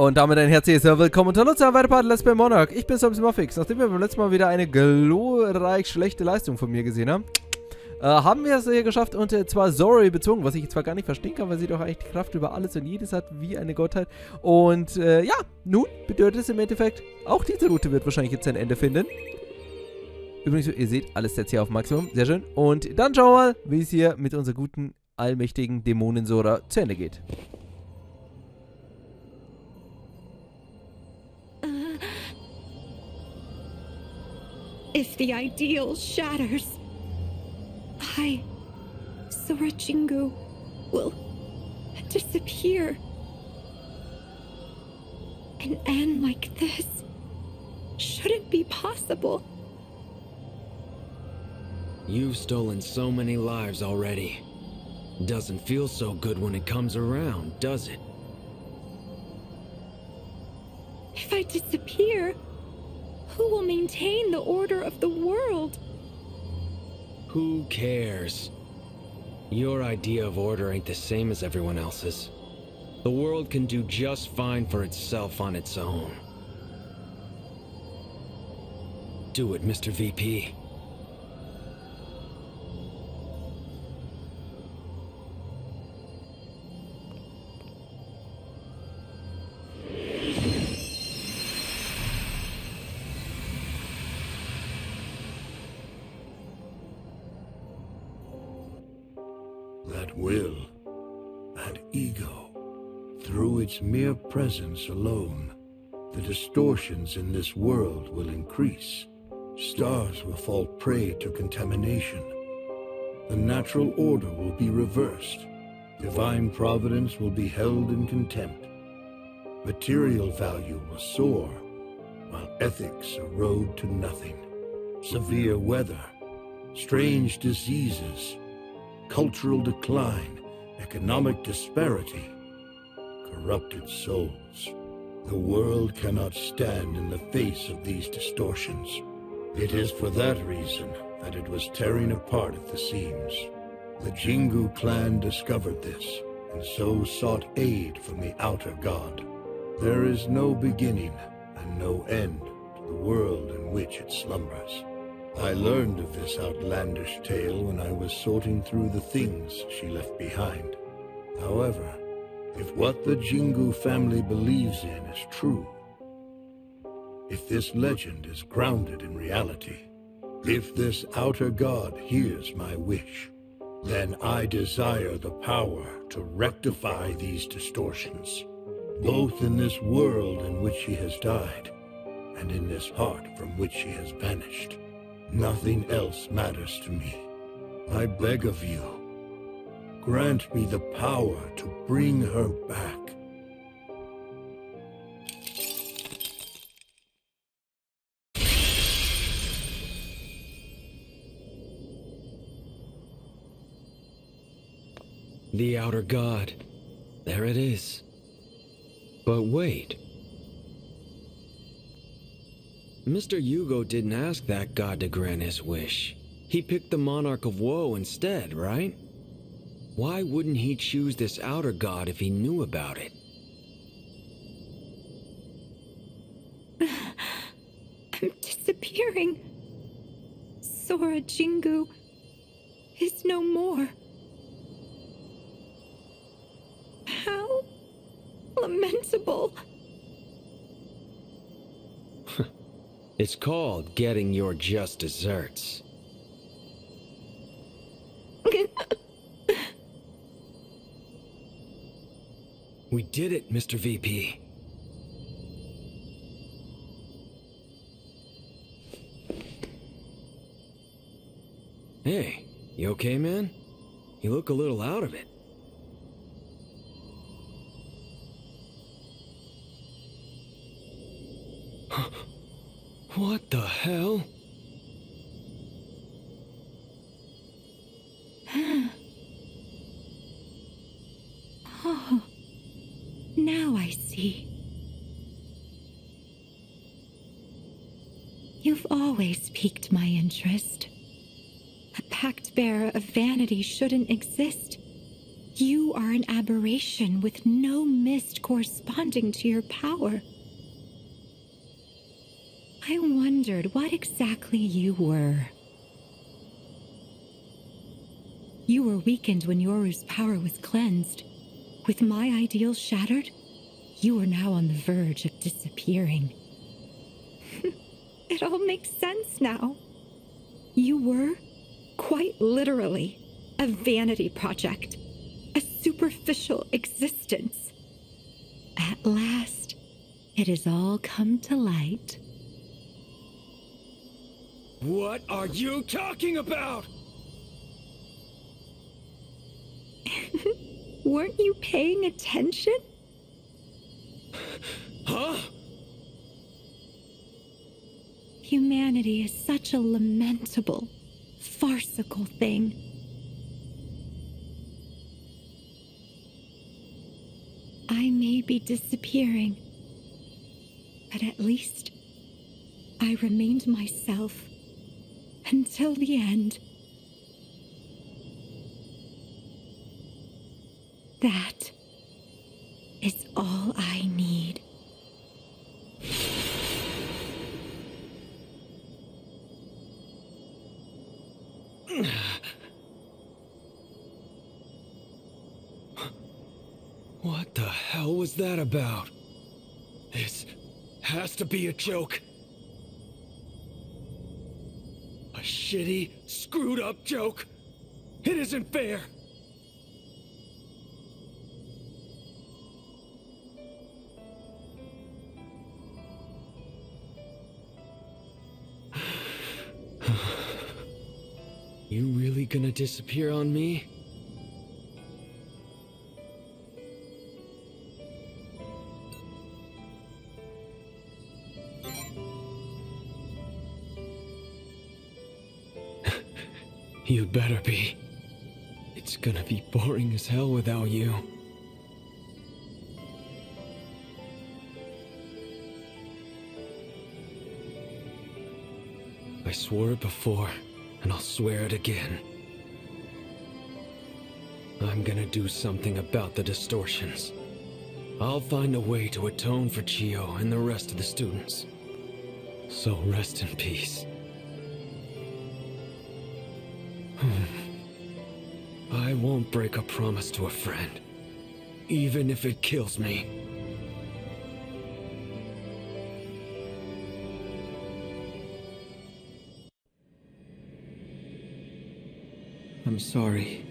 Und damit ein herzliches Willkommen und hallo zu einem weiteren Part Let's Play Monark. Ich bin Muffix. Nachdem wir beim letzten Mal wieder eine glorreich schlechte Leistung von mir gesehen haben, haben wir es hier geschafft und zwar Zori bezogen, was ich zwar gar nicht verstehen kann, weil sie doch eigentlich die Kraft über alles und jedes hat, wie eine Gottheit. Und ja, nun bedeutet es im Endeffekt, auch diese Route wird wahrscheinlich jetzt ein Ende finden. Übrigens, ihr seht, alles jetzt hier auf Maximum, sehr schön. Und dann schauen wir mal, wie es hier mit unserer guten, allmächtigen Dämonen Sora zu Ende geht. If the ideal shatters, I, Sora Jingu, will disappear. An end like this shouldn't be possible. You've stolen so many lives already. Doesn't feel so good when it comes around, does it? If I disappear, who will maintain the order of the world? Who cares? Your idea of order ain't the same as everyone else's. The world can do just fine for itself on its own. Do it, Mr. VP. That will and ego, through its mere presence alone, the distortions in this world will increase. Stars will fall prey to contamination. The natural order will be reversed. Divine providence will be held in contempt. Material value will soar, while ethics erode to nothing. Severe weather, strange diseases, cultural decline, economic disparity, corrupted souls. The world cannot stand in the face of these distortions. It is for that reason that it was tearing apart at the seams. The Jingu clan discovered this, and so sought aid from the outer god. There is no beginning and no end to the world in which it slumbers. I learned of this outlandish tale when I was sorting through the things she left behind. However, if what the Jingu family believes in is true, if this legend is grounded in reality, if this outer god hears my wish, then I desire the power to rectify these distortions, both in this world in which she has died, and in this heart from which she has vanished. Nothing else matters to me. I beg of you, grant me the power to bring her back. The outer god. There it is. But wait. Mr. Yugo didn't ask that god to grant his wish. He picked the Monarch of Woe instead, right? Why wouldn't he choose this outer god if he knew about it? I'm disappearing. Sora Jingu is no more. How lamentable. It's called getting your just desserts. We did it, Mr. VP. Hey, you okay, man? You look a little out of it. What the hell? Oh, now I see. You've always piqued my interest. A pact bearer of vanity shouldn't exist. You are an aberration with no mist corresponding to your power. I wondered what exactly you were. You were weakened when Yoru's power was cleansed. With my ideals shattered, you are now on the verge of disappearing. It all makes sense now. You were, quite literally, a vanity project, a superficial existence. At last, it has all come to light. What are you talking about? Weren't you paying attention? Huh? Humanity is such a lamentable, farcical thing. I may be disappearing, but at least I remained myself until the end. That is all I need. What the hell was that about? This has to be a joke. A shitty, screwed up joke. It isn't fair. You really gonna disappear on me? You'd better be. It's gonna be boring as hell without you. I swore it before, and I'll swear it again. I'm gonna do something about the distortions. I'll find a way to atone for Chiyo and the rest of the students. So rest in peace. I won't break a promise to a friend, even if it kills me. I'm sorry.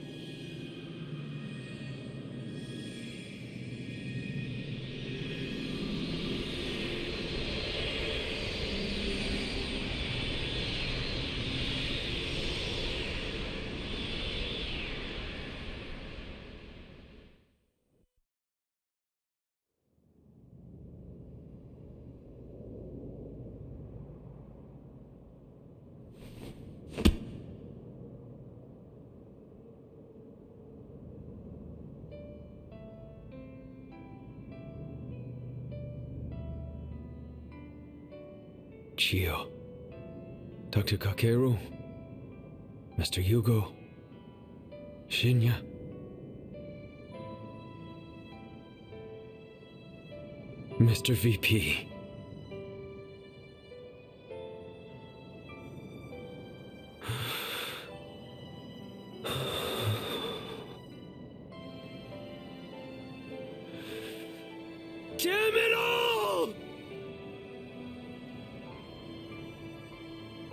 Chiyo, Dr. Kakeru, Mr. Yugo, Shinya. Mr. VP. Damn it all!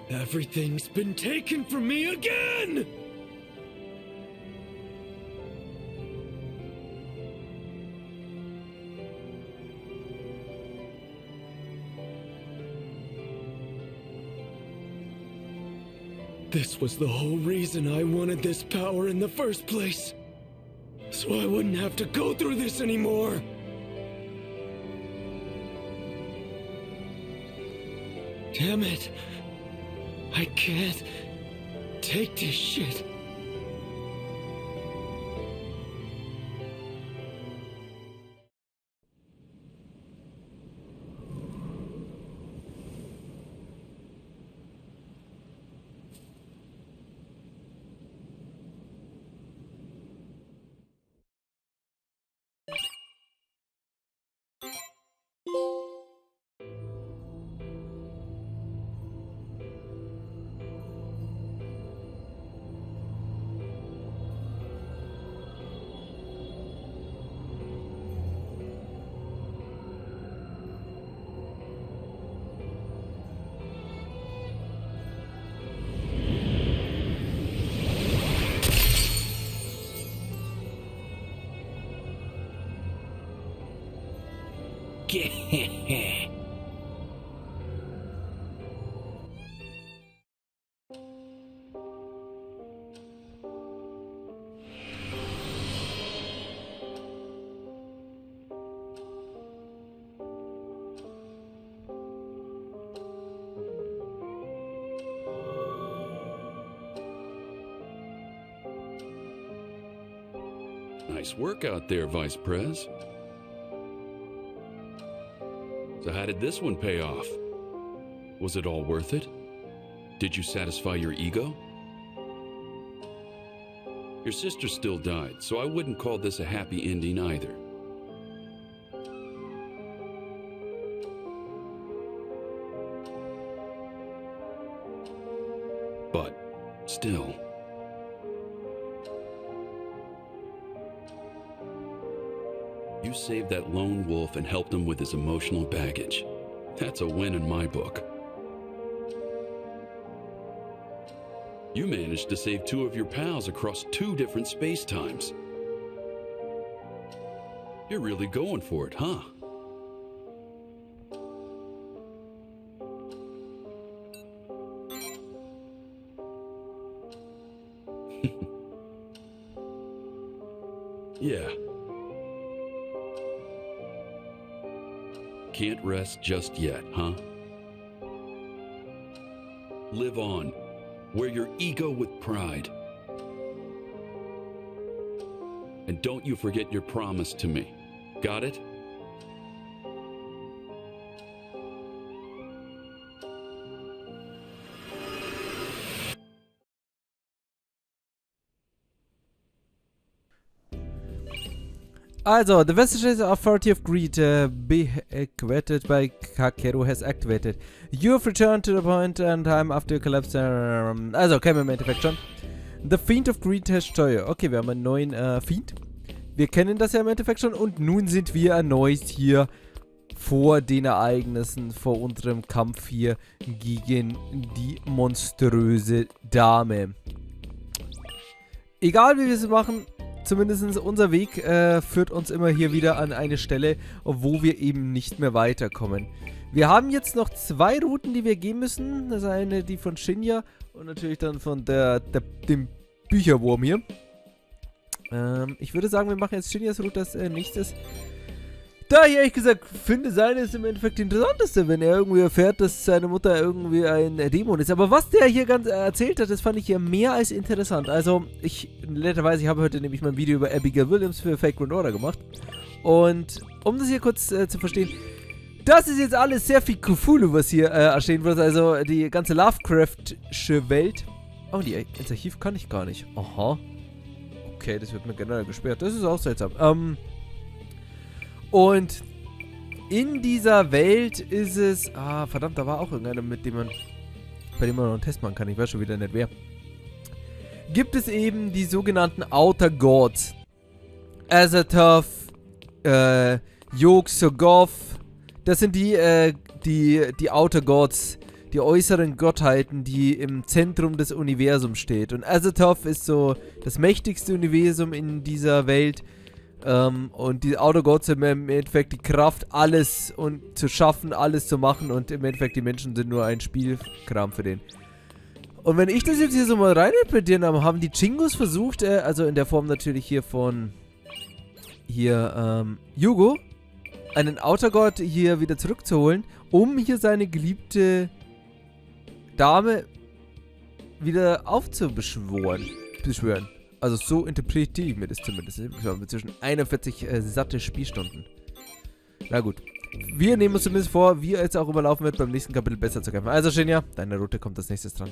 Everything's been taken from me again! This was the whole reason I wanted this power in the first place. So I wouldn't have to go through this anymore. Damn it. I can't take this shit. Nice work out there, Vice Prez. So how did this one pay off? Was it all worth it? Did you satisfy your ego? Your sister still died, so I wouldn't call this a happy ending either. But still... You saved that lone wolf and helped him with his emotional baggage. That's a win in my book. You managed to save 2 of your pals across 2 different space-times. You're really going for it, huh? Yeah. Can't rest just yet, huh? Live on. Wear your ego with pride. And don't you forget your promise to me. Got it? Also, the vestige authority of greed bequeathed by Kakeru has activated. You have returned to the point in time after collapse. Also, kennen wir im Endeffekt schon. The Fiend of Greed has Steuer. Okay, wir haben einen neuen Fiend. Wir kennen das ja im Endeffekt schon. Und nun sind wir erneut hier vor den Ereignissen, vor unserem Kampf hier gegen die monströse Dame. Egal wie wir es machen, zumindest unser Weg führt uns immer hier wieder an eine Stelle, wo wir eben nicht mehr weiterkommen. Wir haben jetzt noch 2 Routen, die wir gehen müssen. Das ist eine, die von Shinya und natürlich dann von dem Bücherwurm hier. Ich würde sagen, wir machen jetzt Shinyas Route als nächstes. Da ich ehrlich gesagt finde, seine ist im Endeffekt die interessanteste, wenn er irgendwie erfährt, dass seine Mutter irgendwie ein Dämon ist. Aber was der hier ganz erzählt hat, das fand ich hier mehr als interessant. Also, netterweise, habe heute nämlich mein Video über Abigail Williams für Fake Grand Order gemacht. Und, um das hier kurz zu verstehen, das ist jetzt alles sehr viel Cthulhu, was hier erstehen wird. Also, die ganze Lovecraftsche Welt. Oh, ins Archiv kann ich gar nicht. Aha. Okay, das wird mir generell gesperrt. Das ist auch seltsam. Und in dieser Welt ist es... Ah, verdammt, da war auch irgendeiner, bei dem man noch einen Test machen kann. Ich weiß schon wieder nicht wer. Gibt es eben die sogenannten Outer Gods. Azathoth, Yog-Sothoth. Das sind die Outer Gods, die äußeren Gottheiten, die im Zentrum des Universums steht. Und Azathoth ist so das mächtigste Universum in dieser Welt. Und die Outer Gods haben im Endeffekt die Kraft, alles und zu schaffen, alles zu machen. Und im Endeffekt, die Menschen sind nur ein Spielkram für den. Und wenn ich das jetzt hier so mal reininterpretieren habe, haben die Chingos versucht, also in der Form natürlich hier von Yugo, einen Outer God hier wieder zurückzuholen, um hier seine geliebte Dame wieder aufzubeschwören. Also so interpretiere ich mir das zumindest. Ich habe zwischen 41 satte Spielstunden. Na gut. Wir nehmen uns zumindest vor, wie es auch überlaufen wird, beim nächsten Kapitel besser zu kämpfen. Also Shinya, deine Route kommt als nächstes dran.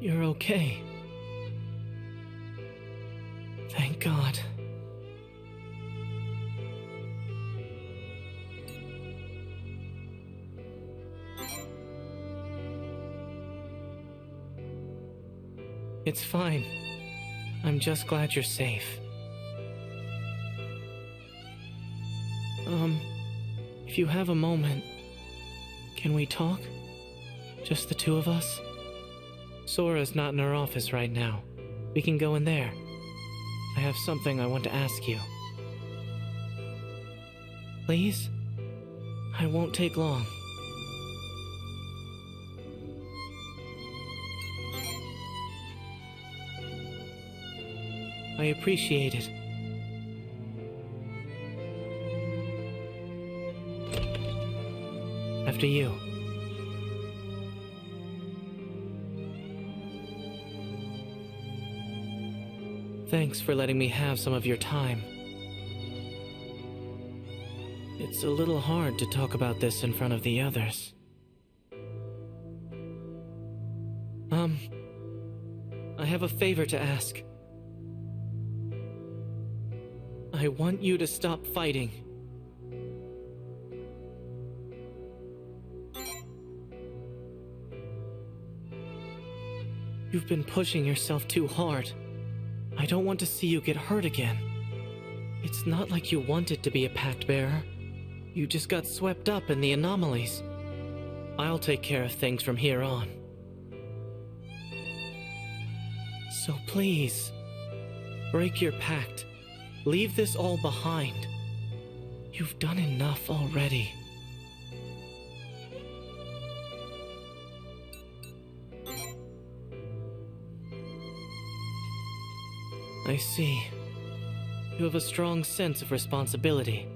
You're okay. Thank God. It's fine. I'm just glad you're safe. If you have a moment, can we talk? Just the two of us? Sora's not in her office right now. We can go in there. I have something I want to ask you. Please? I won't take long. I appreciate it. After you. Thanks for letting me have some of your time. It's a little hard to talk about this in front of the others. I have a favor to ask. I want you to stop fighting. You've been pushing yourself too hard. I don't want to see you get hurt again. It's not like you wanted to be a pact bearer. You just got swept up in the anomalies. I'll take care of things from here on. So please, break your pact. Leave this all behind. You've done enough already. I see. You have a strong sense of responsibility.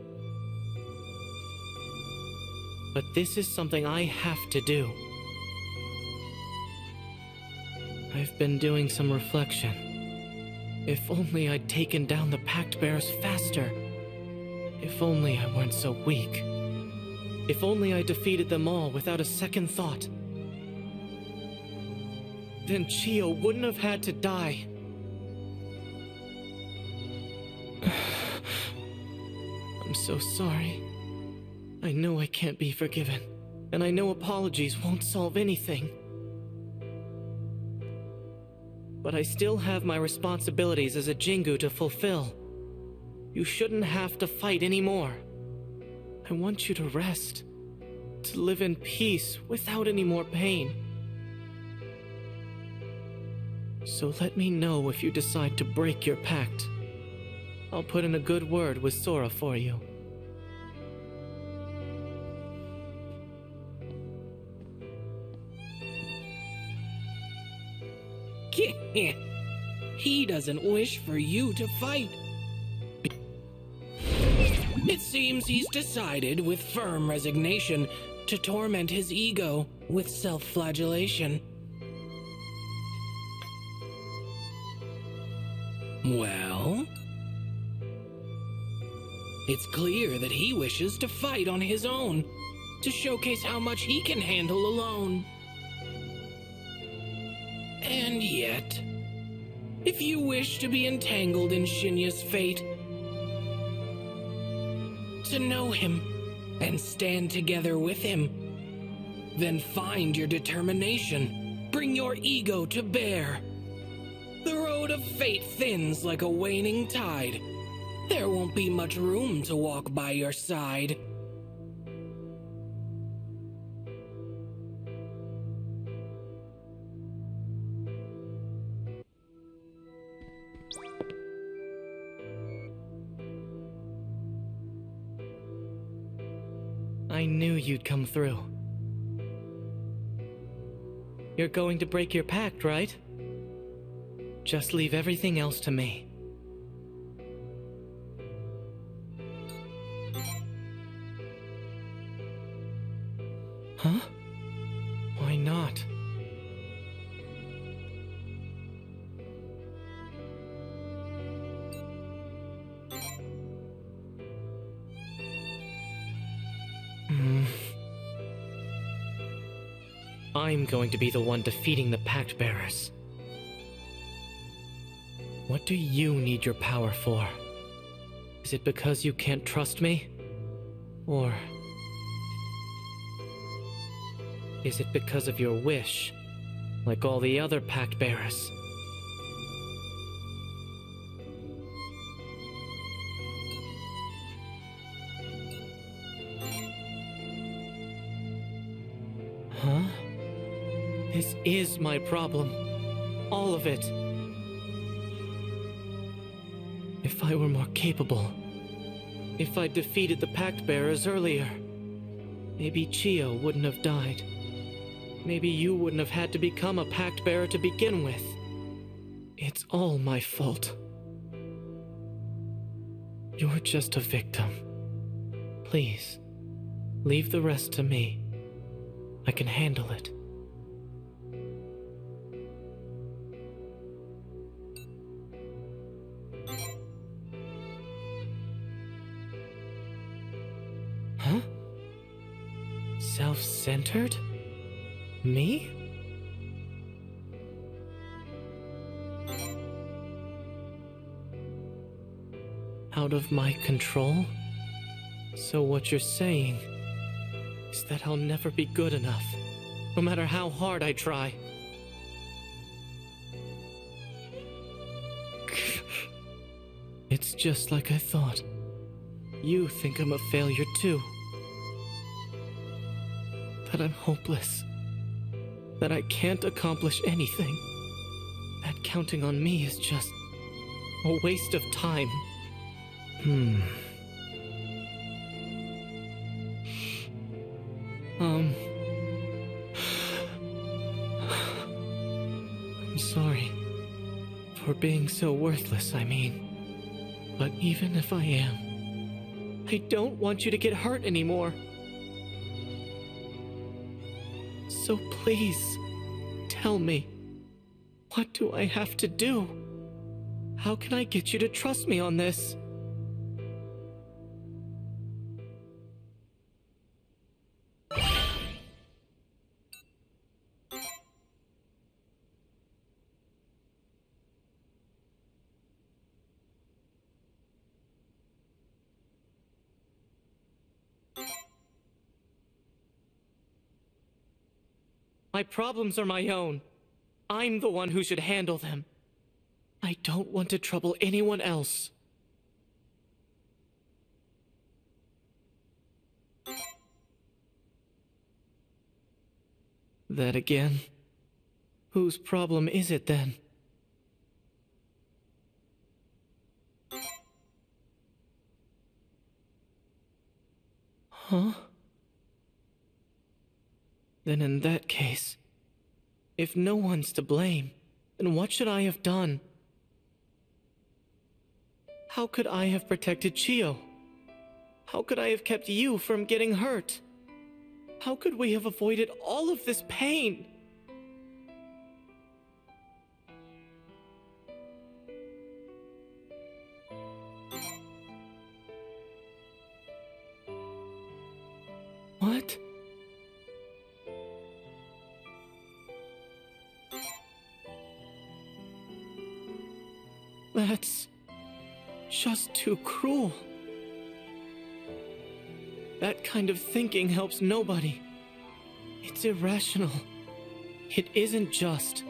But this is something I have to do. I've been doing some reflection. If only I'd taken down the Pact Bearers faster. If only I weren't so weak. If only I defeated them all without a second thought. Then Chiyo wouldn't have had to die. I'm so sorry. I know I can't be forgiven, and I know apologies won't solve anything. But I still have my responsibilities as a Jingu to fulfill. You shouldn't have to fight anymore. I want you to rest, to live in peace without any more pain. So let me know if you decide to break your pact. I'll put in a good word with Sora for you. He doesn't wish for you to fight. It seems he's decided with firm resignation to torment his ego with self-flagellation. Well, it's clear that he wishes to fight on his own, to showcase how much he can handle alone. And yet, if you wish to be entangled in Shinya's fate, to know him and stand together with him, then find your determination, bring your ego to bear. The road of fate thins like a waning tide. There won't be much room to walk by your side. I knew you'd come through. You're going to break your pact, right? Just leave everything else to me. Huh? Why not? I'm going to be the one defeating the Pact Bearers. What do you need your power for? Is it because you can't trust me? Or is it because of your wish, like all the other pact bearers? Huh? This is my problem. All of it. If I were more capable, if I'd defeated the pact bearers earlier, maybe Chiyo wouldn't have died. Maybe you wouldn't have had to become a pact bearer to begin with. It's all my fault. You're just a victim. Please, leave the rest to me. I can handle it. Huh? Self-centered? Me? Out of my control? So what you're saying is that I'll never be good enough, no matter how hard I try. It's just like I thought. You think I'm a failure too. That I'm hopeless. That I can't accomplish anything. That counting on me is just a waste of time. I'm sorry. For being so worthless, I mean. But even if I am, I don't want you to get hurt anymore. So please, tell me, what do I have to do? How can I get you to trust me on this? My problems are my own. I'm the one who should handle them. I don't want to trouble anyone else. That again? Whose problem is it then? Huh? Then in that case, if no one's to blame, then what should I have done? How could I have protected Chiyo? How could I have kept you from getting hurt? How could we have avoided all of this pain? What? That's just too cruel. That kind of thinking helps nobody. It's irrational. It isn't just.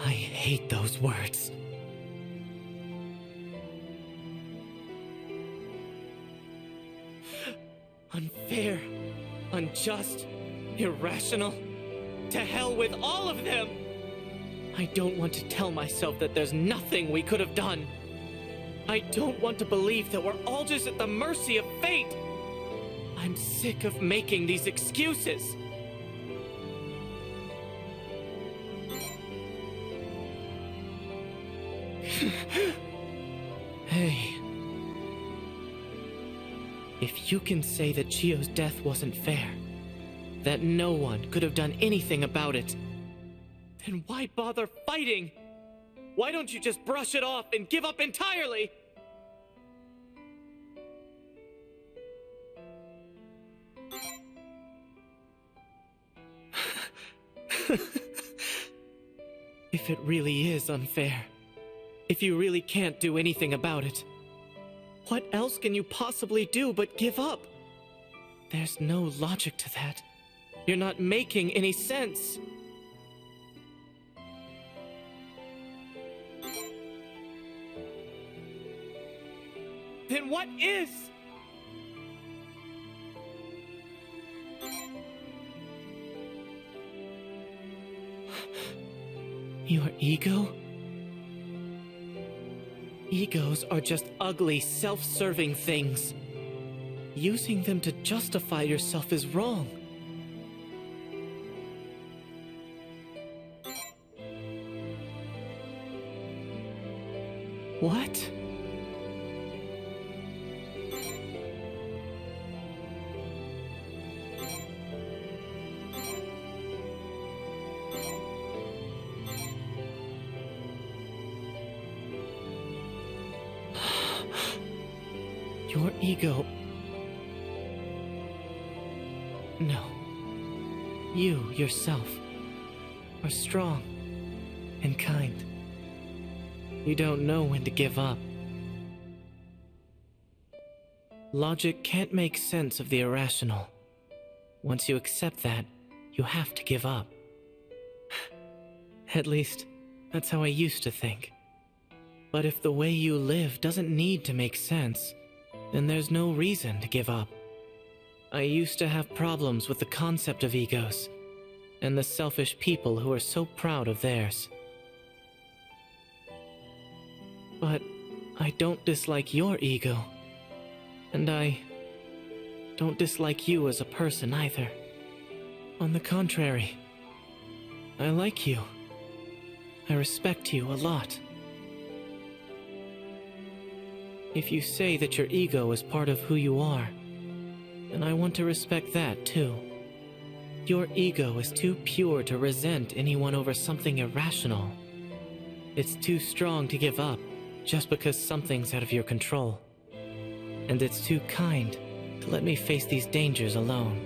I hate those words. Unfair, unjust, irrational. To hell with all of them! I don't want to tell myself that there's nothing we could have done. I don't want to believe that we're all just at the mercy of fate. I'm sick of making these excuses. Hey. If you can say that Chiyo's death wasn't fair, that no one could have done anything about it, then why bother fighting? Why don't you just brush it off and give up entirely? If it really is unfair, if you really can't do anything about it, what else can you possibly do but give up? There's no logic to that. You're not making any sense. Then what is? Your ego? Egos are just ugly, self-serving things. Using them to justify yourself is wrong. What? Your ego. No. You, yourself, are strong and kind. You don't know when to give up. Logic can't make sense of the irrational. Once you accept that, you have to give up. At least, that's how I used to think. But if the way you live doesn't need to make sense, then there's no reason to give up. I used to have problems with the concept of egos, and the selfish people who are so proud of theirs. But I don't dislike your ego, and I don't dislike you as a person either. On the contrary, I like you. I respect you a lot. If you say that your ego is part of who you are, then I want to respect that too. Your ego is too pure to resent anyone over something irrational. It's too strong to give up just because something's out of your control. And it's too kind to let me face these dangers alone.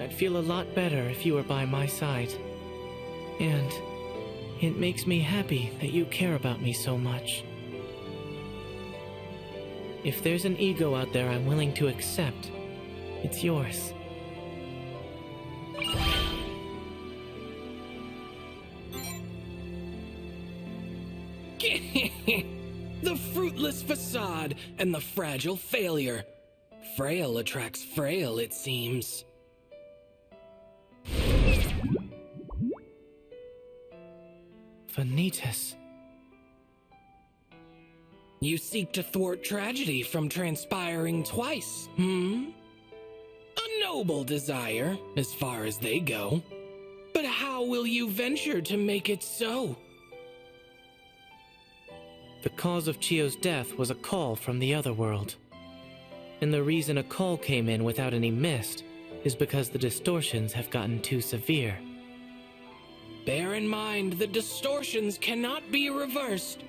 I'd feel a lot better if you were by my side. And it makes me happy that you care about me so much. If there's an ego out there I'm willing to accept, it's yours. The fruitless facade and the fragile failure. Frail attracts frail, it seems. Vanitas. You seek to thwart tragedy from transpiring twice, A noble desire, as far as they go. But how will you venture to make it so? The cause of Chiyo's death was a call from the other world. And the reason a call came in without any mist is because the distortions have gotten too severe. Bear in mind the distortions cannot be reversed.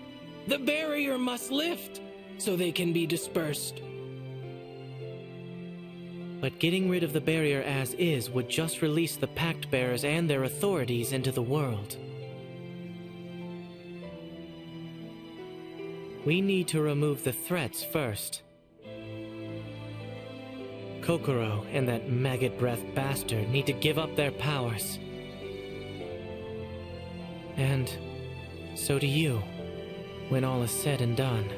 The barrier must lift, so they can be dispersed. But getting rid of the barrier as is would just release the Pact Bearers and their authorities into the world. We need to remove the threats first. Kokoro and that maggot breath bastard need to give up their powers. And so do you, when all is said and done.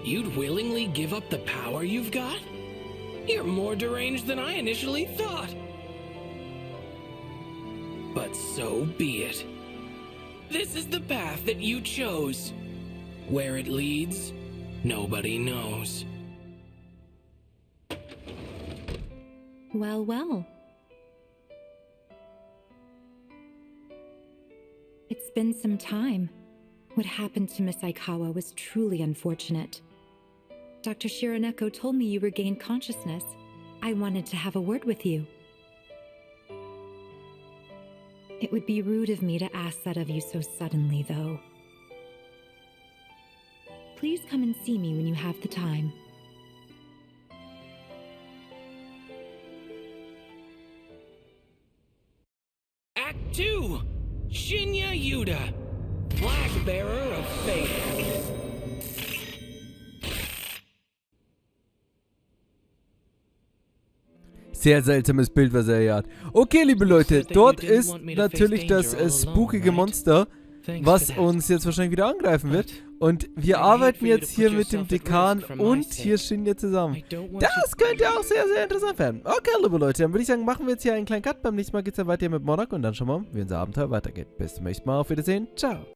You'd willingly give up the power you've got? You're more deranged than I initially thought. But so be it. This is the path that you chose. Where it leads, nobody knows. Well, well. It's been some time. What happened to Miss Aikawa was truly unfortunate. Dr. Shironeko told me you regained consciousness. I wanted to have a word with you. It would be rude of me to ask that of you so suddenly, though. please come and see me when you have the time. Act 2. Shinya Yuda, Flag Bearer of Fate. Sehr seltsames Bild, was er hier hat. Okay, liebe Leute, dort ist natürlich das spookige Monster, was uns jetzt wahrscheinlich wieder angreifen wird. Und wir arbeiten jetzt hier mit dem Dekan und hier Shinya zusammen. Das könnte auch sehr, sehr interessant werden. Okay, liebe Leute, dann würde ich sagen, machen wir jetzt hier einen kleinen Cut. Beim nächsten Mal geht es dann weiter mit Monark und dann schauen wir mal, wie unser Abenteuer weitergeht. Bis zum nächsten Mal, auf Wiedersehen, ciao.